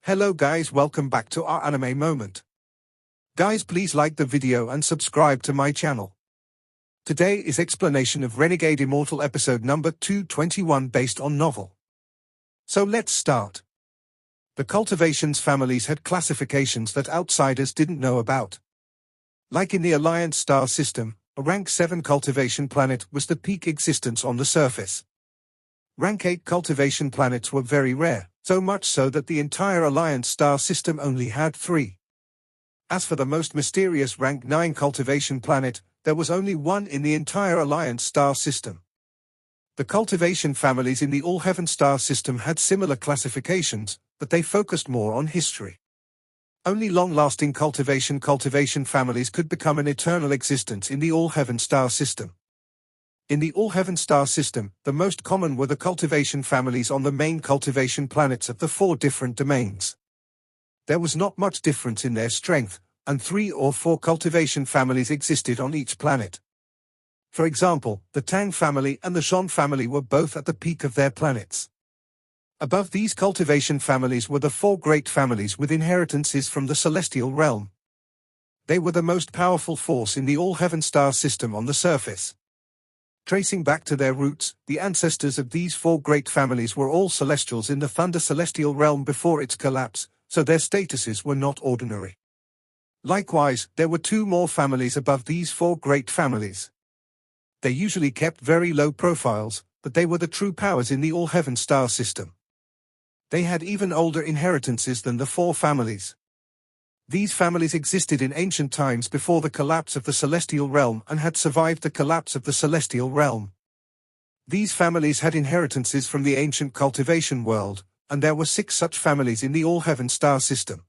Hello guys, welcome back to our anime moment. Guys, please like the video and subscribe to my channel. Today is explanation of Renegade Immortal episode number 221 based on novel. So let's start. The cultivations families had classifications that outsiders didn't know about. Like in the Alliance star system, a rank 7 cultivation planet was the peak existence on the surface. Rank 8 cultivation planets were very rare, so much so that the entire Alliance star system only had 3. As for the most mysterious rank 9 cultivation planet, there was only one in the entire Alliance star system. The cultivation families in the All Heaven star system had similar classifications, but they focused more on history. Only long-lasting cultivation families could become an eternal existence in the All Heaven star system. In the All Heaven star system, the most common were the cultivation families on the main cultivation planets of the 4 different domains. There was not much difference in their strength, and 3 or 4 cultivation families existed on each planet. For example, the Tang family and the Zhon family were both at the peak of their planets. Above these cultivation families were the 4 great families with inheritances from the celestial realm. They were the most powerful force in the All Heaven star system on the surface. Tracing back to their roots, the ancestors of these 4 great families were all celestials in the Thunder celestial realm before its collapse, so their statuses were not ordinary. Likewise, there were 2 more families above these 4 great families. They usually kept very low profiles, but they were the true powers in the All Heaven star system. They had even older inheritances than the 4 families. These families existed in ancient times before the collapse of the celestial realm and had survived the collapse of the celestial realm. These families had inheritances from the ancient cultivation world, and there were 6 such families in the All Heaven star system.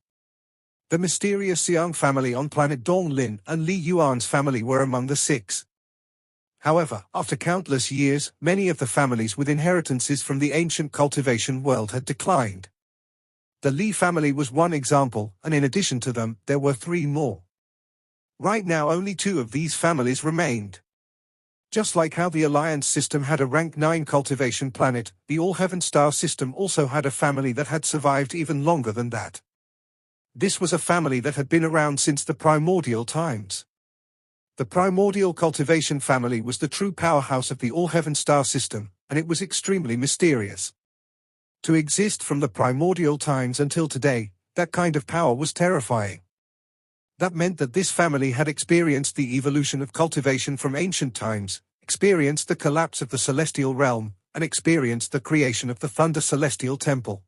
The mysterious Xiang family on planet Donglin and Li Yuan's family were among the 6. However, after countless years, many of the families with inheritances from the ancient cultivation world had declined. The Li family was one example, and in addition to them, there were 3 more. Right now only 2 of these families remained. Just like how the Alliance system had a rank 9 cultivation planet, the All Heaven star system also had a family that had survived even longer than that. This was a family that had been around since the primordial times. The primordial cultivation family was the true powerhouse of the All Heaven star system, and it was extremely mysterious. To exist from the primordial times until today, that kind of power was terrifying. That meant that this family had experienced the evolution of cultivation from ancient times, experienced the collapse of the celestial realm, and experienced the creation of the Thunder Celestial Temple.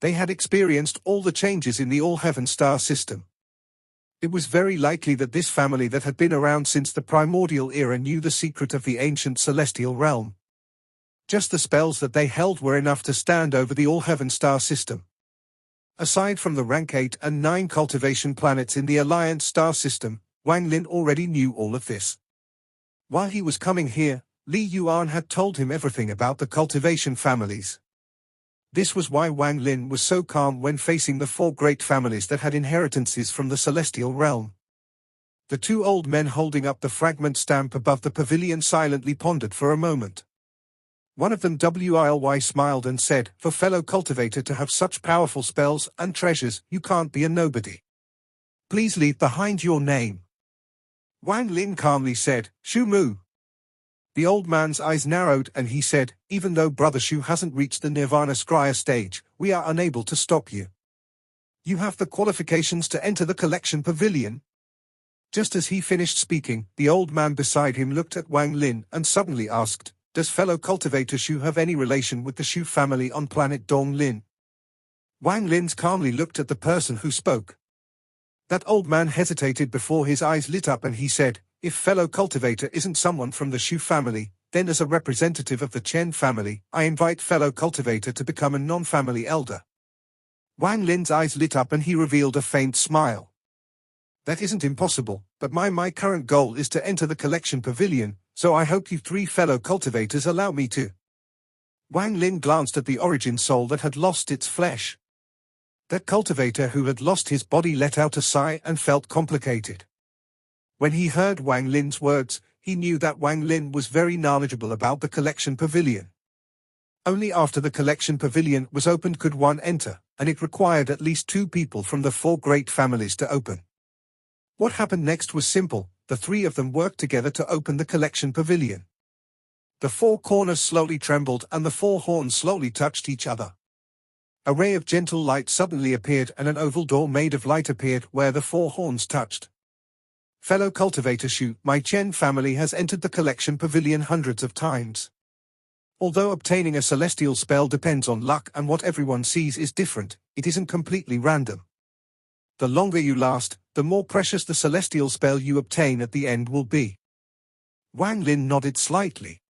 They had experienced all the changes in the All Heaven star system. It was very likely that this family that had been around since the primordial era knew the secret of the ancient celestial realm. Just the spells that they held were enough to stand over the All Heaven star system. Aside from the rank 8 and 9 cultivation planets in the Alliance star system, Wang Lin already knew all of this. While he was coming here, Li Yuan had told him everything about the cultivation families. This was why Wang Lin was so calm when facing the 4 great families that had inheritances from the celestial realm. The 2 old men holding up the fragment stamp above the pavilion silently pondered for a moment. One of them Wily smiled and said, "For fellow cultivator to have such powerful spells and treasures, you can't be a nobody. Please leave behind your name." Wang Lin calmly said, "Shu Mu." The old man's eyes narrowed and he said, "Even though Brother Shu hasn't reached the Nirvana Scryer stage, we are unable to stop you. You have the qualifications to enter the collection pavilion." Just as he finished speaking, the old man beside him looked at Wang Lin and suddenly asked, "Does fellow cultivator Shu have any relation with the Shu family on planet Donglin?" Wang Lin calmly looked at the person who spoke. That old man hesitated before his eyes lit up and he said, "If fellow cultivator isn't someone from the Shu family, then as a representative of the Chen family, I invite fellow cultivator to become a non-family elder." Wang Lin's eyes lit up and he revealed a faint smile. "That isn't impossible, but my current goal is to enter the collection pavilion, so I hope you 3 fellow cultivators allow me to." Wang Lin glanced at the origin soul that had lost its flesh. That cultivator who had lost his body let out a sigh and felt complicated. When he heard Wang Lin's words, he knew that Wang Lin was very knowledgeable about the collection pavilion. Only after the collection pavilion was opened could one enter, and it required at least 2 people from the 4 great families to open. What happened next was simple. The 3 of them worked together to open the collection pavilion. The 4 corners slowly trembled and the 4 horns slowly touched each other. A ray of gentle light suddenly appeared and an oval door made of light appeared where the 4 horns touched. Fellow cultivator Shu, my Chen family has entered the collection pavilion hundreds of times. Although obtaining a celestial spell depends on luck and what everyone sees is different, it isn't completely random. The longer you last, the more precious the celestial spell you obtain at the end will be. Wang Lin nodded slightly.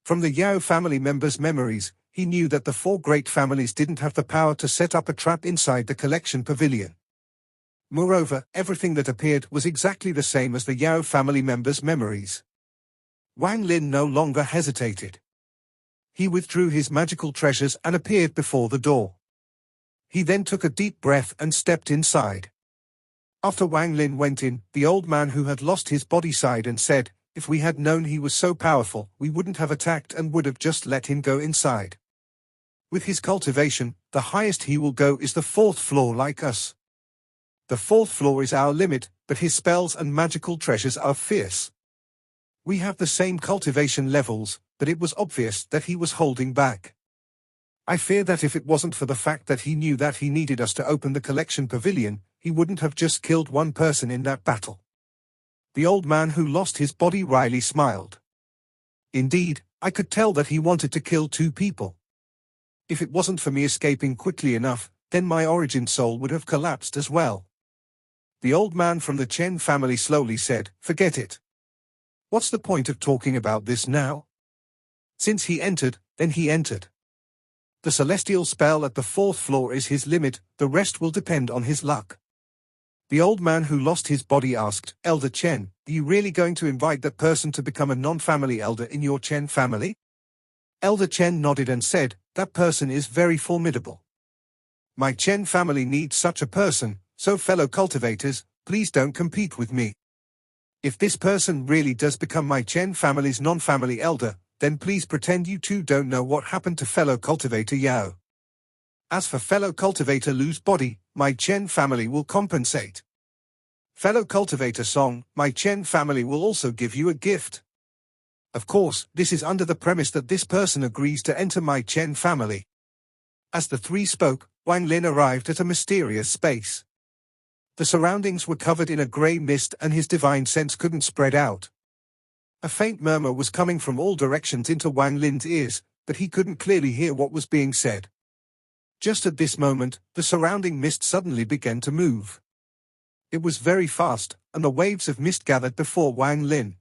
From the Yao family members' memories, he knew that the 4 great families didn't have the power to set up a trap inside the collection pavilion. Moreover, everything that appeared was exactly the same as the Yao family members' memories. Wang Lin no longer hesitated. He withdrew his magical treasures and appeared before the door. He then took a deep breath and stepped inside. After Wang Lin went in, the old man who had lost his body sighed and said, "If we had known he was so powerful, we wouldn't have attacked and would have just let him go inside. With his cultivation, the highest he will go is the 4th floor like us. The 4th floor is our limit, but his spells and magical treasures are fierce. We have the same cultivation levels, but it was obvious that he was holding back. I fear that if it wasn't for the fact that he knew that he needed us to open the collection pavilion, he wouldn't have just killed 1 person in that battle." The old man who lost his body wryly smiled. "Indeed, I could tell that he wanted to kill 2 people. If it wasn't for me escaping quickly enough, then my origin soul would have collapsed as well." The old man from the Chen family slowly said, "Forget it. What's the point of talking about this now? Since he entered, then he entered. The celestial spell at the 4th floor is his limit, the rest will depend on his luck." The old man who lost his body asked, "Elder Chen, are you really going to invite that person to become a non-family elder in your Chen family?" Elder Chen nodded and said, "That person is very formidable. My Chen family needs such a person, so fellow cultivators, please don't compete with me. If this person really does become my Chen family's non-family elder, then please pretend you two don't know what happened to fellow cultivator Yao. As for fellow cultivator Lu's body, my Chen family will compensate. Fellow cultivator Song, my Chen family will also give you a gift. Of course, this is under the premise that this person agrees to enter my Chen family." As the 3 spoke, Wang Lin arrived at a mysterious space. The surroundings were covered in a grey mist and his divine sense couldn't spread out. A faint murmur was coming from all directions into Wang Lin's ears, but he couldn't clearly hear what was being said. Just at this moment, the surrounding mist suddenly began to move. It was very fast, and the waves of mist gathered before Wang Lin.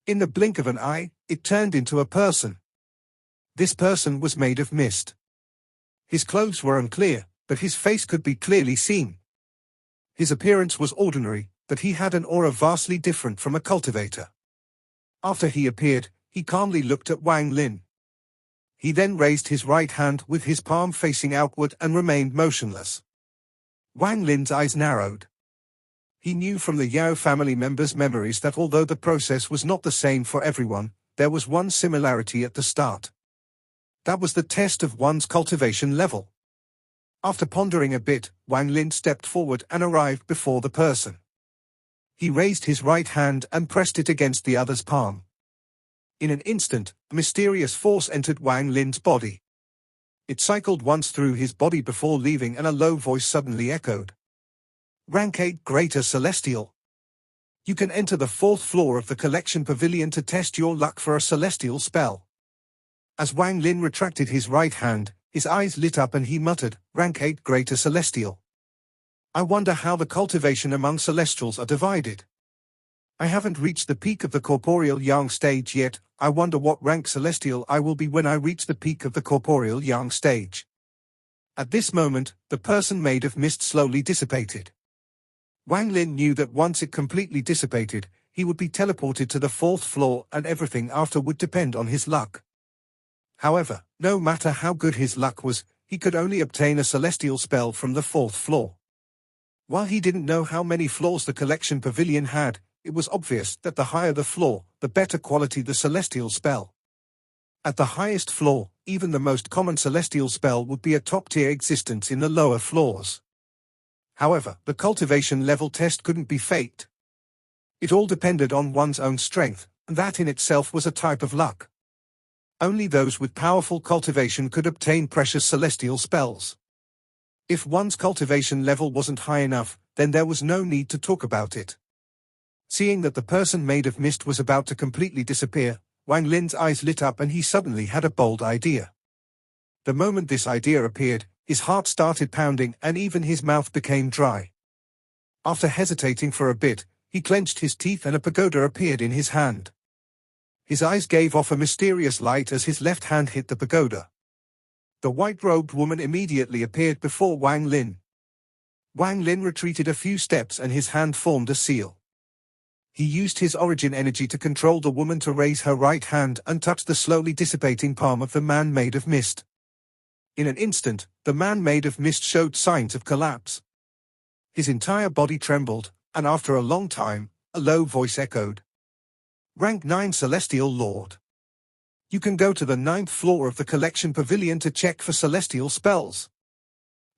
In the blink of an eye, it turned into a person. This person was made of mist. His clothes were unclear, but his face could be clearly seen. His appearance was ordinary, but he had an aura vastly different from a cultivator. After he appeared, he calmly looked at Wang Lin. He then raised his right hand with his palm facing outward and remained motionless. Wang Lin's eyes narrowed. He knew from the Yao family members' memories that although the process was not the same for everyone, there was one similarity at the start. That was the test of one's cultivation level. After pondering a bit, Wang Lin stepped forward and arrived before the person. He raised his right hand and pressed it against the other's palm. In an instant, a mysterious force entered Wang Lin's body. It cycled once through his body before leaving and a low voice suddenly echoed. "Rank 8 Greater Celestial. You can enter the 4th floor of the collection pavilion to test your luck for a celestial spell." As Wang Lin retracted his right hand, his eyes lit up and he muttered, "Rank 8 Greater Celestial. I wonder how the cultivation among celestials are divided. I haven't reached the peak of the corporeal yang stage yet. I wonder what rank celestial I will be when I reach the peak of the corporeal yang stage." At this moment, the person made of mist slowly dissipated. Wang Lin knew that once it completely dissipated, he would be teleported to the 4th floor and everything after would depend on his luck. However, no matter how good his luck was, he could only obtain a celestial spell from the 4th floor. While he didn't know how many floors the collection pavilion had, it was obvious that the higher the floor, the better quality the celestial spell. At the highest floor, even the most common celestial spell would be a top-tier existence in the lower floors. However, the cultivation level test couldn't be faked. It all depended on one's own strength, and that in itself was a type of luck. Only those with powerful cultivation could obtain precious celestial spells. If one's cultivation level wasn't high enough, then there was no need to talk about it. Seeing that the person made of mist was about to completely disappear, Wang Lin's eyes lit up and he suddenly had a bold idea. The moment this idea appeared, his heart started pounding and even his mouth became dry. After hesitating for a bit, he clenched his teeth and a pagoda appeared in his hand. His eyes gave off a mysterious light as his left hand hit the pagoda. The white-robed woman immediately appeared before Wang Lin. Wang Lin retreated a few steps and his hand formed a seal. He used his origin energy to control the woman to raise her right hand and touch the slowly dissipating palm of the man made of mist. In an instant, the man made of mist showed signs of collapse. His entire body trembled, and after a long time, a low voice echoed. Rank 9 Celestial Lord. You can go to the 9th floor of the collection pavilion to check for celestial spells.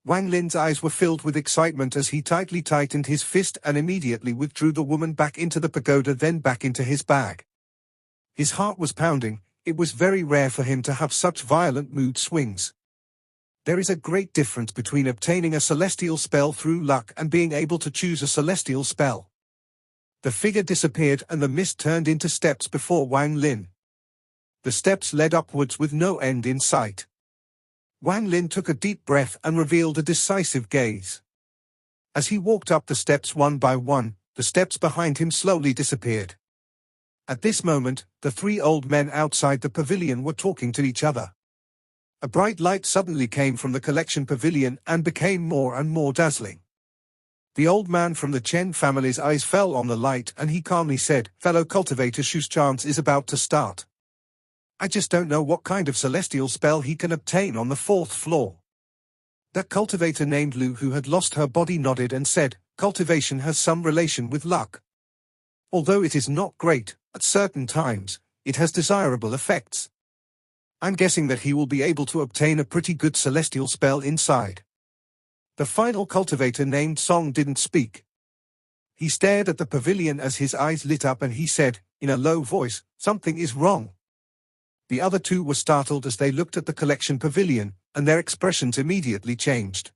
Wang Lin's eyes were filled with excitement as he tightly tightened his fist and immediately withdrew the woman back into the pagoda, then back into his bag. His heart was pounding. It was very rare for him to have such violent mood swings. There is a great difference between obtaining a celestial spell through luck and being able to choose a celestial spell. The figure disappeared and the mist turned into steps before Wang Lin. The steps led upwards with no end in sight. Wang Lin took a deep breath and revealed a decisive gaze. As he walked up the steps one by one, the steps behind him slowly disappeared. At this moment, the three old men outside the pavilion were talking to each other. A bright light suddenly came from the collection pavilion and became more and more dazzling. The old man from the Chen family's eyes fell on the light and he calmly said, "Fellow cultivator Shu's chance is about to start. I just don't know what kind of celestial spell he can obtain on the 4th floor." That cultivator named Lu, who had lost her body, nodded and said, "Cultivation has some relation with luck. Although it is not great, at certain times, it has desirable effects. I'm guessing that he will be able to obtain a pretty good celestial spell inside." The final cultivator named Song didn't speak. He stared at the pavilion as his eyes lit up and he said, in a low voice, "Something is wrong." The other two were startled as they looked at the collection pavilion, and their expressions immediately changed.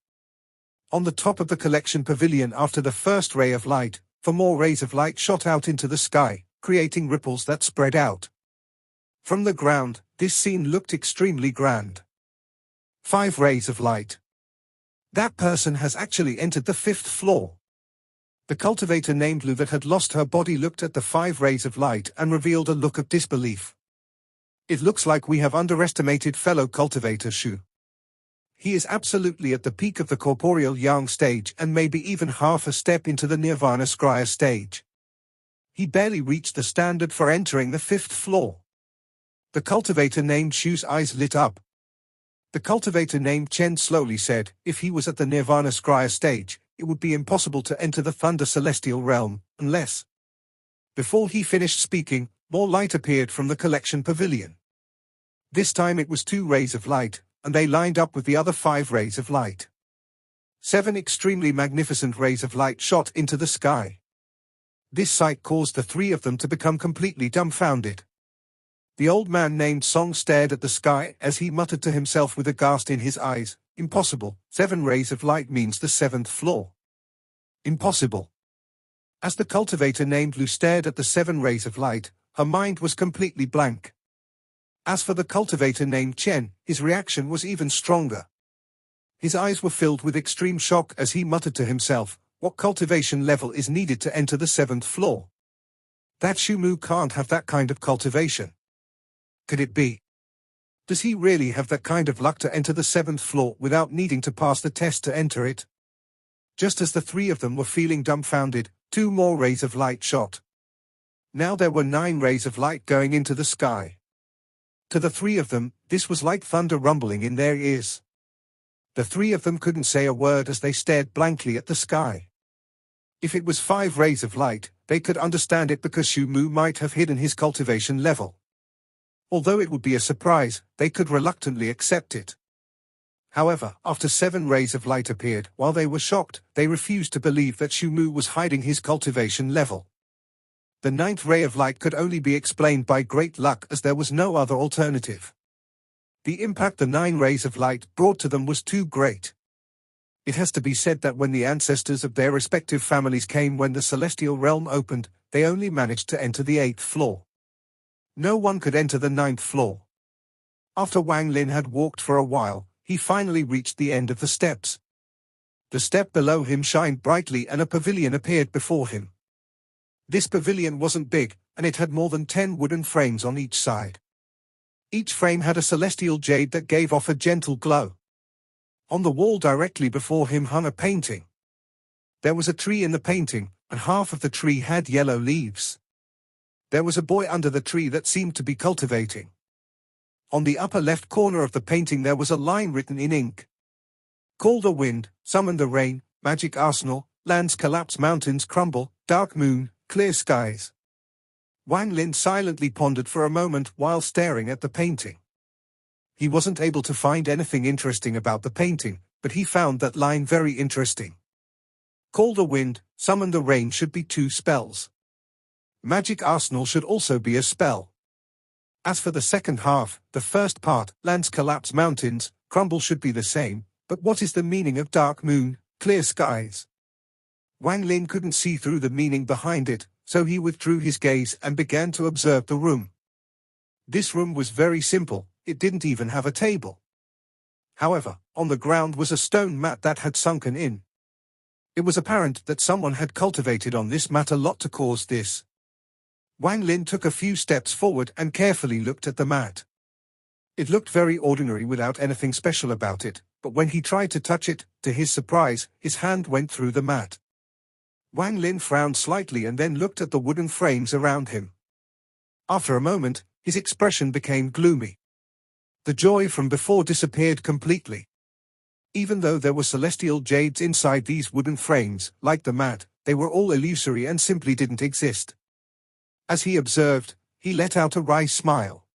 On the top of the collection pavilion, after the first ray of light, 4 more rays of light shot out into the sky, creating ripples that spread out. From the ground, this scene looked extremely grand. 5 rays of light. That person has actually entered the 5th floor. The cultivator named Lu that had lost her body looked at the 5 rays of light and revealed a look of disbelief. "It looks like we have underestimated fellow cultivator Shu. He is absolutely at the peak of the corporeal yang stage and maybe even half a step into the nirvana scrya stage. He barely reached the standard for entering the 5th floor." The cultivator named Shu's eyes lit up. The cultivator named Chen slowly said, "If he was at the nirvana scrya stage, it would be impossible to enter the thunder celestial realm, unless..." Before he finished speaking, more light appeared from the collection pavilion. This time it was 2 rays of light, and they lined up with the other 5 rays of light. 7 extremely magnificent rays of light shot into the sky. This sight caused the 3 of them to become completely dumbfounded. The old man named Song stared at the sky as he muttered to himself with aghast in his eyes, "Impossible, 7 rays of light means the 7th floor. Impossible." As the cultivator named Lu stared at the 7 rays of light, her mind was completely blank. As for the cultivator named Chen, his reaction was even stronger. His eyes were filled with extreme shock as he muttered to himself, "What cultivation level is needed to enter the 7th floor? That Shumu can't have that kind of cultivation. Could it be? Does he really have that kind of luck to enter the 7th floor without needing to pass the test to enter it?" Just as the 3 of them were feeling dumbfounded, 2 more rays of light shot. Now there were 9 rays of light going into the sky. To the 3 of them, this was like thunder rumbling in their ears. The 3 of them couldn't say a word as they stared blankly at the sky. If it was 5 rays of light, they could understand it because Shu Mu might have hidden his cultivation level. Although it would be a surprise, they could reluctantly accept it. However, after 7 rays of light appeared, while they were shocked, they refused to believe that Shumu was hiding his cultivation level. The 9th ray of light could only be explained by great luck, as there was no other alternative. The impact the 9 rays of light brought to them was too great. It has to be said that when the ancestors of their respective families came when the celestial realm opened, they only managed to enter the 8th floor. No one could enter the 9th floor. After Wang Lin had walked for a while, he finally reached the end of the steps. The step below him shined brightly and a pavilion appeared before him. This pavilion wasn't big, and it had more than 10 wooden frames on each side. Each frame had a celestial jade that gave off a gentle glow. On the wall directly before him hung a painting. There was a tree in the painting, and half of the tree had yellow leaves. There was a boy under the tree that seemed to be cultivating. On the upper left corner of the painting there was a line written in ink. Call the wind, summon the rain, magic arsenal, lands collapse, mountains crumble, dark moon, clear skies. Wang Lin silently pondered for a moment while staring at the painting. He wasn't able to find anything interesting about the painting, but he found that line very interesting. Call the wind, summon the rain should be 2 spells. Magic arsenal should also be a spell. As for the second half, the first part, lands collapse, mountains crumble, should be the same, but what is the meaning of dark moon, clear skies? Wang Lin couldn't see through the meaning behind it, so he withdrew his gaze and began to observe the room. This room was very simple, it didn't even have a table. However, on the ground was a stone mat that had sunken in. It was apparent that someone had cultivated on this mat a lot to cause this. Wang Lin took a few steps forward and carefully looked at the mat. It looked very ordinary without anything special about it, but when he tried to touch it, to his surprise, his hand went through the mat. Wang Lin frowned slightly and then looked at the wooden frames around him. After a moment, his expression became gloomy. The joy from before disappeared completely. Even though there were celestial jades inside these wooden frames, like the mat, they were all illusory and simply didn't exist. As he observed, he let out a wry smile.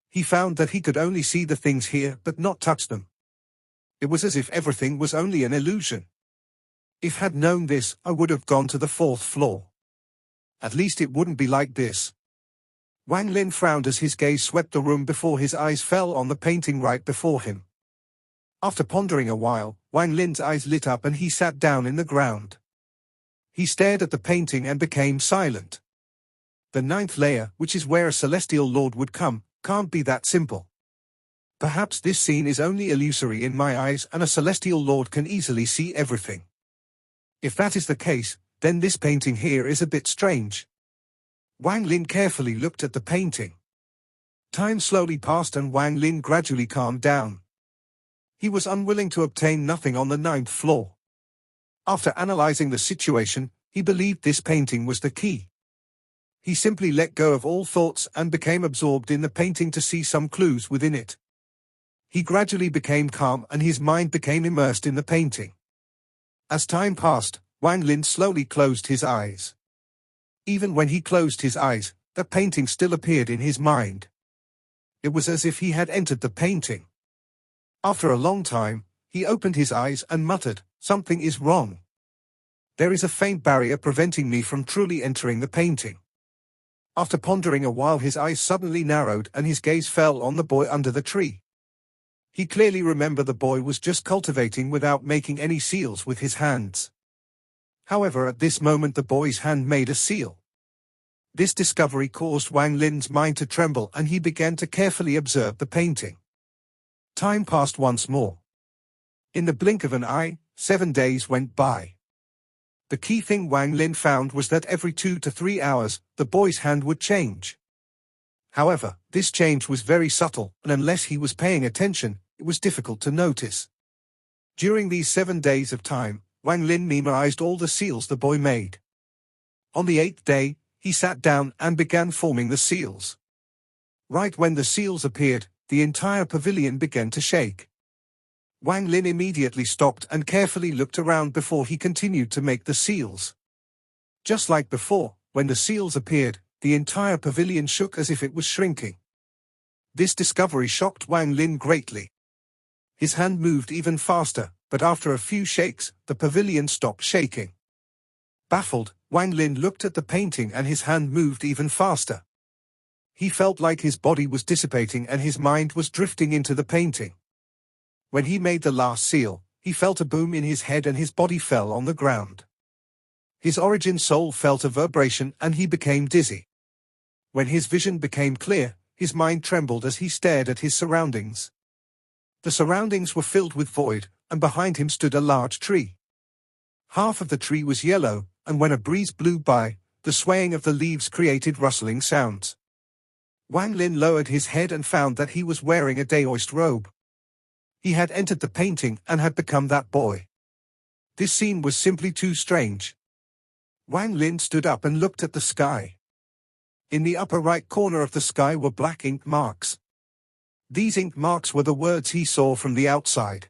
He found that he could only see the things here but not touch them. It was as if everything was only an illusion. If had known this, I would have gone to the 4th floor. At least it wouldn't be like this. Wang Lin frowned as his gaze swept the room before his eyes fell on the painting right before him. After pondering a while, Wang Lin's eyes lit up and he sat down in the ground. He stared at the painting and became silent. The 9th layer, which is where a celestial lord would come, can't be that simple. Perhaps this scene is only illusory in my eyes and a celestial lord can easily see everything. If that is the case, then this painting here is a bit strange. Wang Lin carefully looked at the painting. Time slowly passed and Wang Lin gradually calmed down. He was unwilling to obtain nothing on the 9th floor. After analyzing the situation, he believed this painting was the key. He simply let go of all thoughts and became absorbed in the painting to see some clues within it. He gradually became calm and his mind became immersed in the painting. As time passed, Wang Lin slowly closed his eyes. Even when he closed his eyes, the painting still appeared in his mind. It was as if he had entered the painting. After a long time, he opened his eyes and muttered, "Something is wrong. There is a faint barrier preventing me from truly entering the painting." After pondering a while, his eyes suddenly narrowed and his gaze fell on the boy under the tree. He clearly remembered the boy was just cultivating without making any seals with his hands. However, at this moment the boy's hand made a seal. This discovery caused Wang Lin's mind to tremble and he began to carefully observe the painting. Time passed once more. In the blink of an eye, 7 days went by. The key thing Wang Lin found was that every 2 to 3 hours, the boy's hand would change. However, this change was very subtle, and unless he was paying attention, it was difficult to notice. During these 7 days of time, Wang Lin memorized all the seals the boy made. On the 8th day, he sat down and began forming the seals. Right when the seals appeared, the entire pavilion began to shake. Wang Lin immediately stopped and carefully looked around before he continued to make the seals. Just like before, when the seals appeared, the entire pavilion shook as if it was shrinking. This discovery shocked Wang Lin greatly. His hand moved even faster, but after a few shakes, the pavilion stopped shaking. Baffled, Wang Lin looked at the painting and his hand moved even faster. He felt like his body was dissipating and his mind was drifting into the painting. When he made the last seal, he felt a boom in his head and his body fell on the ground. His origin soul felt a vibration and he became dizzy. When his vision became clear, his mind trembled as he stared at his surroundings. The surroundings were filled with void, and behind him stood a large tree. Half of the tree was yellow, and when a breeze blew by, the swaying of the leaves created rustling sounds. Wang Lin lowered his head and found that he was wearing a Daoist robe. He had entered the painting and had become that boy. This scene was simply too strange. Wang Lin stood up and looked at the sky. In the upper right corner of the sky were black ink marks. These ink marks were the words he saw from the outside.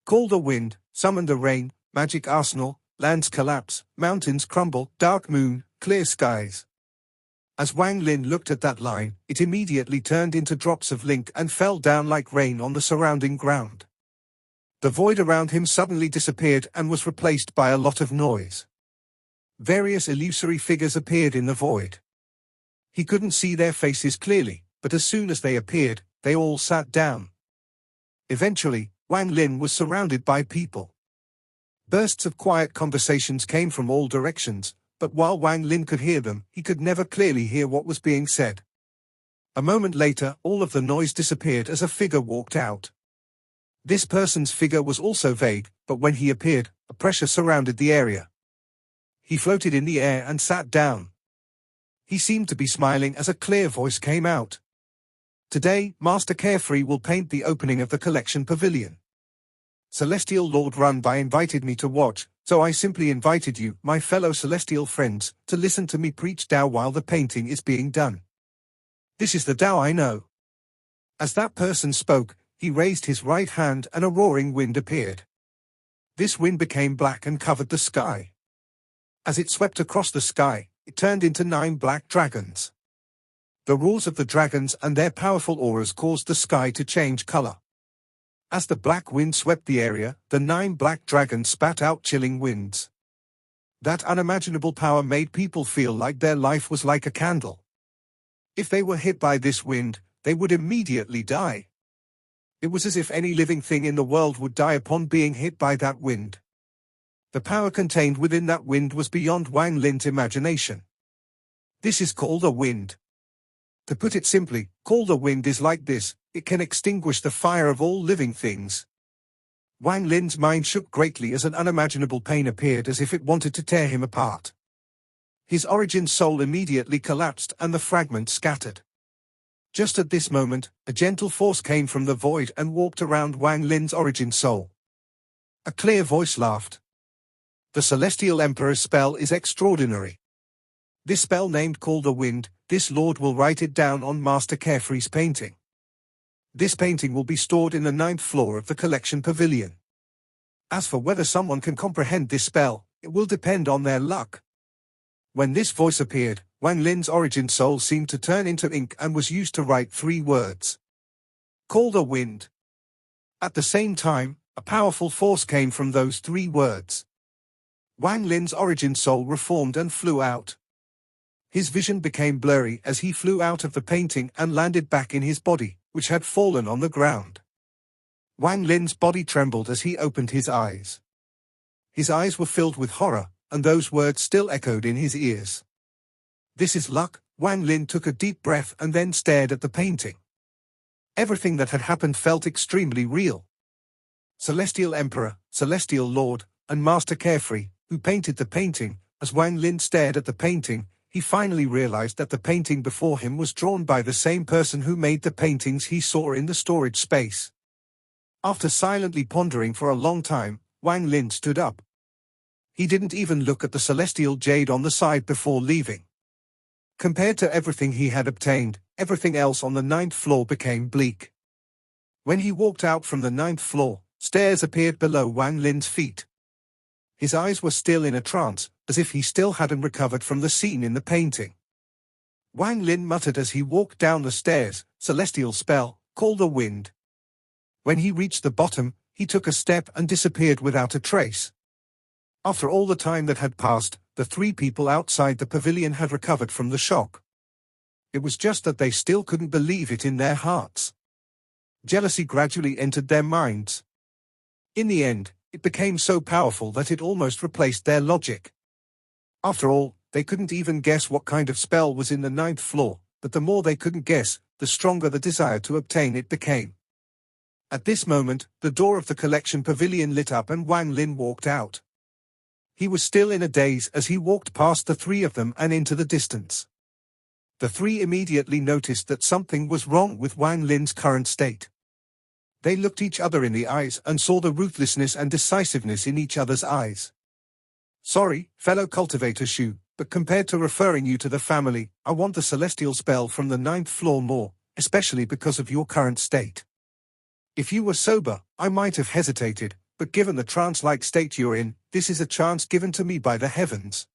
Call the wind, summon the rain, magic arsenal, lands collapse, mountains crumble, dark moon, clear skies. As Wang Lin looked at that line, it immediately turned into drops of ink and fell down like rain on the surrounding ground. The void around him suddenly disappeared and was replaced by a lot of noise. Various illusory figures appeared in the void. He couldn't see their faces clearly, but as soon as they appeared, they all sat down. Eventually, Wang Lin was surrounded by people. Bursts of quiet conversations came from all directions, but while Wang Lin could hear them, he could never clearly hear what was being said. A moment later, all of the noise disappeared as a figure walked out. This person's figure was also vague, but when he appeared, a pressure surrounded the area. He floated in the air and sat down. He seemed to be smiling as a clear voice came out. Today, Master Carefree will paint the opening of the collection pavilion. Celestial Lord Runby invited me to watch, so I simply invited you, my fellow celestial friends, to listen to me preach Tao while the painting is being done. This is the Tao I know. As that person spoke, he raised his right hand and a roaring wind appeared. This wind became black and covered the sky. As it swept across the sky, it turned into 9 black dragons. The roars of the dragons and their powerful auras caused the sky to change color. As the black wind swept the area, the 9 black dragons spat out chilling winds. That unimaginable power made people feel like their life was like a candle. If they were hit by this wind, they would immediately die. It was as if any living thing in the world would die upon being hit by that wind. The power contained within that wind was beyond Wang Lin's imagination. This is called a wind. To put it simply, call the wind is like this, it can extinguish the fire of all living things. Wang Lin's mind shook greatly as an unimaginable pain appeared as if it wanted to tear him apart. His origin soul immediately collapsed and the fragments scattered. Just at this moment, a gentle force came from the void and walked around Wang Lin's origin soul. A clear voice laughed. The Celestial Emperor's spell is extraordinary. This spell named Call the Wind, this lord will write it down on Master Carefree's painting. This painting will be stored in the 9th floor of the collection pavilion. As for whether someone can comprehend this spell, it will depend on their luck. When this voice appeared, Wang Lin's origin soul seemed to turn into ink and was used to write 3 words. Call the wind. At the same time, a powerful force came from those 3 words. Wang Lin's origin soul reformed and flew out. His vision became blurry as he flew out of the painting and landed back in his body, which had fallen on the ground. Wang Lin's body trembled as he opened his eyes. His eyes were filled with horror, and those words still echoed in his ears. This is luck. Wang Lin took a deep breath and then stared at the painting. Everything that had happened felt extremely real. Celestial Emperor, Celestial Lord, and Master Carefree, who painted the painting. As Wang Lin stared at the painting, he finally realized that the painting before him was drawn by the same person who made the paintings he saw in the storage space. After silently pondering for a long time, Wang Lin stood up. He didn't even look at the celestial jade on the side before leaving. Compared to everything he had obtained, everything else on the 9th floor became bleak. When he walked out from the 9th floor, stairs appeared below Wang Lin's feet. His eyes were still in a trance, as if he still hadn't recovered from the scene in the painting. Wang Lin muttered as he walked down the stairs. Celestial spell, call the wind. When he reached the bottom, he took a step and disappeared without a trace. After all the time that had passed, the three people outside the pavilion had recovered from the shock. It was just that they still couldn't believe it in their hearts. Jealousy gradually entered their minds. In the end, it became so powerful that it almost replaced their logic. After all, they couldn't even guess what kind of spell was in the 9th floor, but the more they couldn't guess, the stronger the desire to obtain it became. At this moment, the door of the collection pavilion lit up and Wang Lin walked out. He was still in a daze as he walked past the three of them and into the distance. The three immediately noticed that something was wrong with Wang Lin's current state. They looked each other in the eyes and saw the ruthlessness and decisiveness in each other's eyes. Sorry, fellow cultivator Shu, but compared to referring you to the family, I want the celestial spell from the 9th floor more, especially because of your current state. If you were sober, I might have hesitated, but given the trance-like state you're in, this is a chance given to me by the heavens.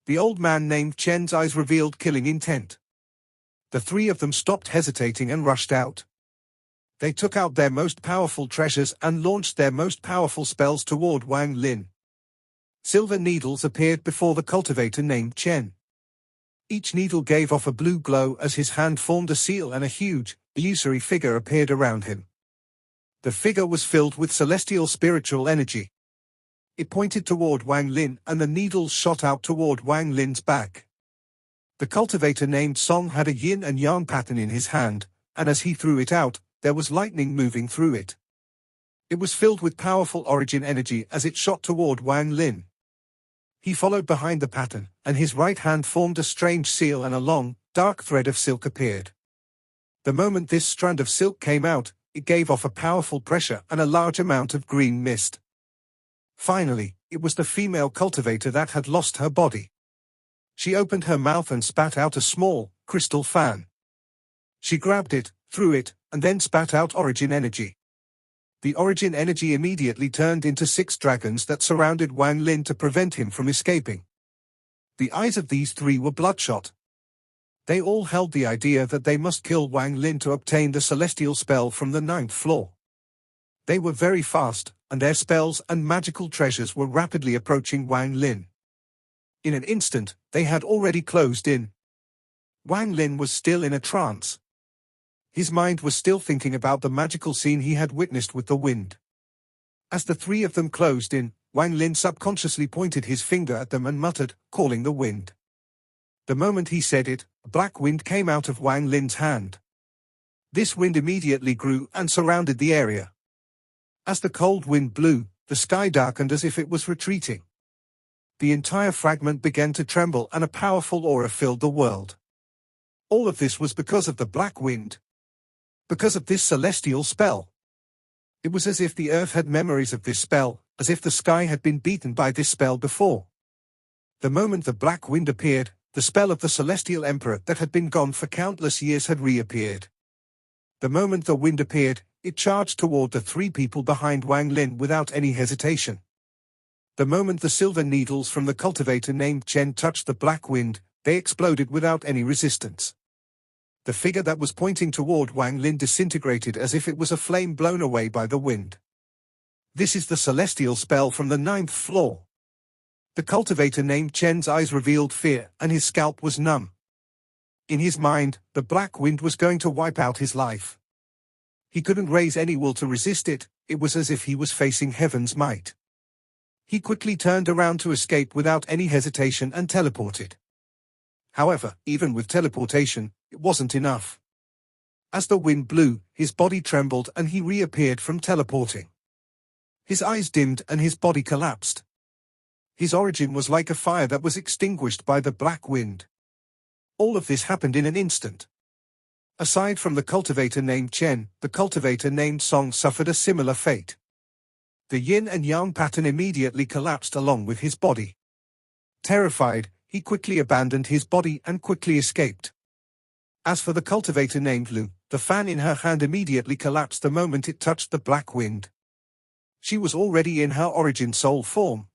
The old man named Chen's eyes revealed killing intent. The three of them stopped hesitating and rushed out. They took out their most powerful treasures and launched their most powerful spells toward Wang Lin. Silver needles appeared before the cultivator named Chen. Each needle gave off a blue glow as his hand formed a seal and a huge, illusory figure appeared around him. The figure was filled with celestial spiritual energy. It pointed toward Wang Lin and the needles shot out toward Wang Lin's back. The cultivator named Song had a yin and yang pattern in his hand, and as he threw it out, there was lightning moving through it. It was filled with powerful origin energy as it shot toward Wang Lin. He followed behind the pattern, and his right hand formed a strange seal and a long, dark thread of silk appeared. The moment this strand of silk came out, it gave off a powerful pressure and a large amount of green mist. Finally, it was the female cultivator that had lost her body. She opened her mouth and spat out a small, crystal fan. She grabbed it, threw it, and then spat out origin energy. The origin energy immediately turned into 6 dragons that surrounded Wang Lin to prevent him from escaping. The eyes of these 3 were bloodshot. They all held the idea that they must kill Wang Lin to obtain the celestial spell from the 9th floor. They were very fast, and their spells and magical treasures were rapidly approaching Wang Lin. In an instant, they had already closed in. Wang Lin was still in a trance. His mind was still thinking about the magical scene he had witnessed with the wind. As the 3 of them closed in, Wang Lin subconsciously pointed his finger at them and muttered, calling the wind. The moment he said it, a black wind came out of Wang Lin's hand. This wind immediately grew and surrounded the area. As the cold wind blew, the sky darkened as if it was retreating. The entire fragment began to tremble and a powerful aura filled the world. All of this was because of the black wind. Because of this celestial spell. It was as if the earth had memories of this spell, as if the sky had been beaten by this spell before. The moment the black wind appeared, the spell of the celestial emperor that had been gone for countless years had reappeared. The moment the wind appeared, it charged toward the 3 people behind Wang Lin without any hesitation. The moment the silver needles from the cultivator named Chen touched the black wind, they exploded without any resistance. The figure that was pointing toward Wang Lin disintegrated as if it was a flame blown away by the wind. This is the celestial spell from the 9th floor. The cultivator named Chen's eyes revealed fear, and his scalp was numb. In his mind, the black wind was going to wipe out his life. He couldn't raise any will to resist it, it was as if he was facing heaven's might. He quickly turned around to escape without any hesitation and teleported. However, even with teleportation, it wasn't enough. As the wind blew, his body trembled and he reappeared from teleporting. His eyes dimmed and his body collapsed. His origin was like a fire that was extinguished by the black wind. All of this happened in an instant. Aside from the cultivator named Chen, the cultivator named Song suffered a similar fate. The yin and yang pattern immediately collapsed along with his body. Terrified, he quickly abandoned his body and quickly escaped. As for the cultivator named Lu, the fan in her hand immediately collapsed the moment it touched the black wind. She was already in her origin soul form.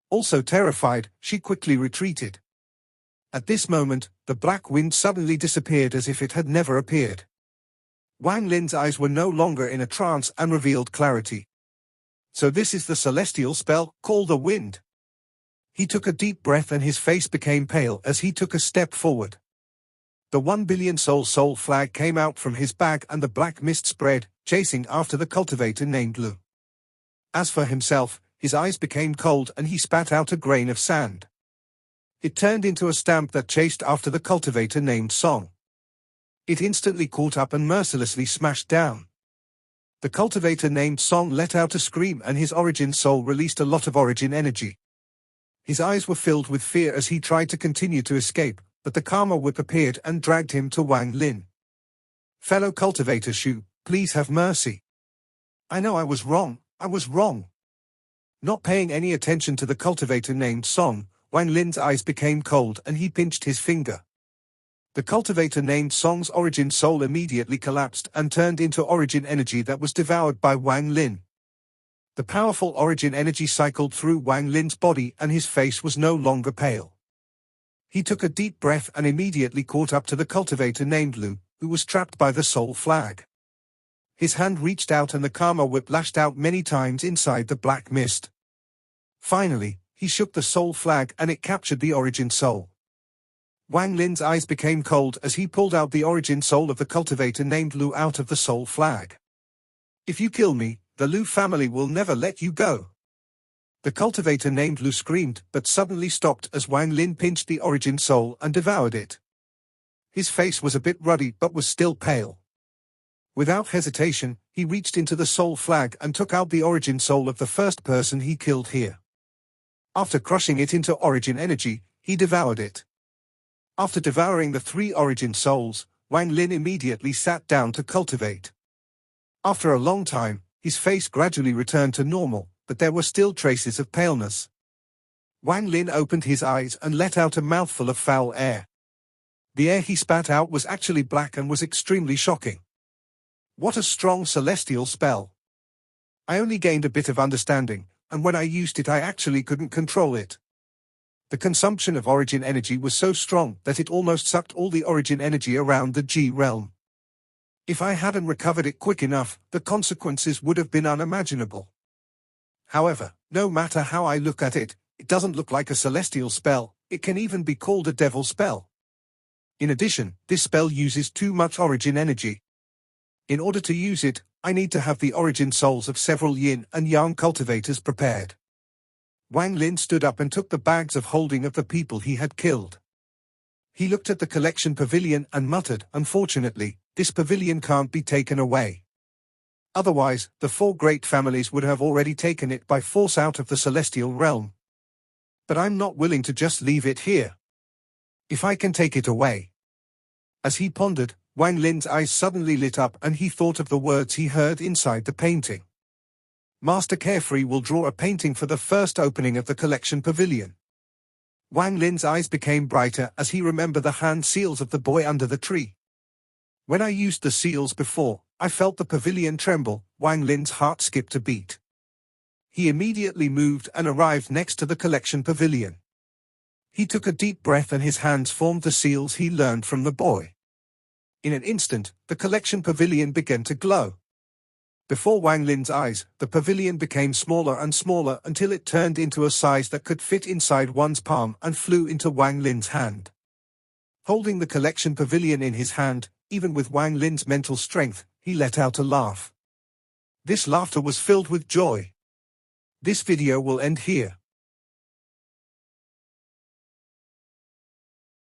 Also terrified, she quickly retreated. At this moment, the black wind suddenly disappeared as if it had never appeared. Wang Lin's eyes were no longer in a trance and revealed clarity. So this is the celestial spell, called the wind. He took a deep breath and his face became pale as he took a step forward. The 1 billion soul flag came out from his bag and the black mist spread, chasing after the cultivator named Lu. As for himself, his eyes became cold and he spat out a grain of sand. It turned into a stamp that chased after the cultivator named Song. It instantly caught up and mercilessly smashed down. The cultivator named Song let out a scream and his origin soul released a lot of origin energy. His eyes were filled with fear as he tried to continue to escape, but the karma whip appeared and dragged him to Wang Lin. Fellow cultivator Shu, please have mercy. I know I was wrong. Not paying any attention to the cultivator named Song, Wang Lin's eyes became cold and he pinched his finger. The cultivator named Song's origin soul immediately collapsed and turned into origin energy that was devoured by Wang Lin. The powerful origin energy cycled through Wang Lin's body and his face was no longer pale. He took a deep breath and immediately caught up to the cultivator named Lu, who was trapped by the soul flag. His hand reached out and the karma whip lashed out many times inside the black mist. Finally, he shook the soul flag and it captured the origin soul. Wang Lin's eyes became cold as he pulled out the origin soul of the cultivator named Lu out of the soul flag. If you kill me, the Lu family will never let you go. The cultivator named Lu screamed but suddenly stopped as Wang Lin pinched the origin soul and devoured it. His face was a bit ruddy but was still pale. Without hesitation, he reached into the soul flag and took out the origin soul of the first person he killed here. After crushing it into origin energy, he devoured it. After devouring the 3 origin souls, Wang Lin immediately sat down to cultivate. After a long time, his face gradually returned to normal, but there were still traces of paleness. Wang Lin opened his eyes and let out a mouthful of foul air. The air he spat out was actually black and was extremely shocking. What a strong celestial spell! I only gained a bit of understanding, and when I used it I actually couldn't control it. The consumption of origin energy was so strong that it almost sucked all the origin energy around the G realm. If I hadn't recovered it quick enough, the consequences would have been unimaginable. However, no matter how I look at it, it doesn't look like a celestial spell. It can even be called a devil spell. In addition, this spell uses too much origin energy. In order to use it, I need to have the origin souls of several yin and yang cultivators prepared. Wang Lin stood up and took the bags of holding of the people he had killed. He looked at the collection pavilion and muttered, "Unfortunately, this pavilion can't be taken away. Otherwise, the 4 great families would have already taken it by force out of the celestial realm. But I'm not willing to just leave it here. If I can take it away." As he pondered, Wang Lin's eyes suddenly lit up and he thought of the words he heard inside the painting. Master Carefree will draw a painting for the first opening of the collection pavilion. Wang Lin's eyes became brighter as he remembered the hand seals of the boy under the tree. When I used the seals before, I felt the pavilion tremble. Wang Lin's heart skipped a beat. He immediately moved and arrived next to the collection pavilion. He took a deep breath and his hands formed the seals he learned from the boy. In an instant, the collection pavilion began to glow. Before Wang Lin's eyes, the pavilion became smaller and smaller until it turned into a size that could fit inside one's palm and flew into Wang Lin's hand. Holding the collection pavilion in his hand, even with Wang Lin's mental strength, he let out a laugh. This laughter was filled with joy. This video will end here.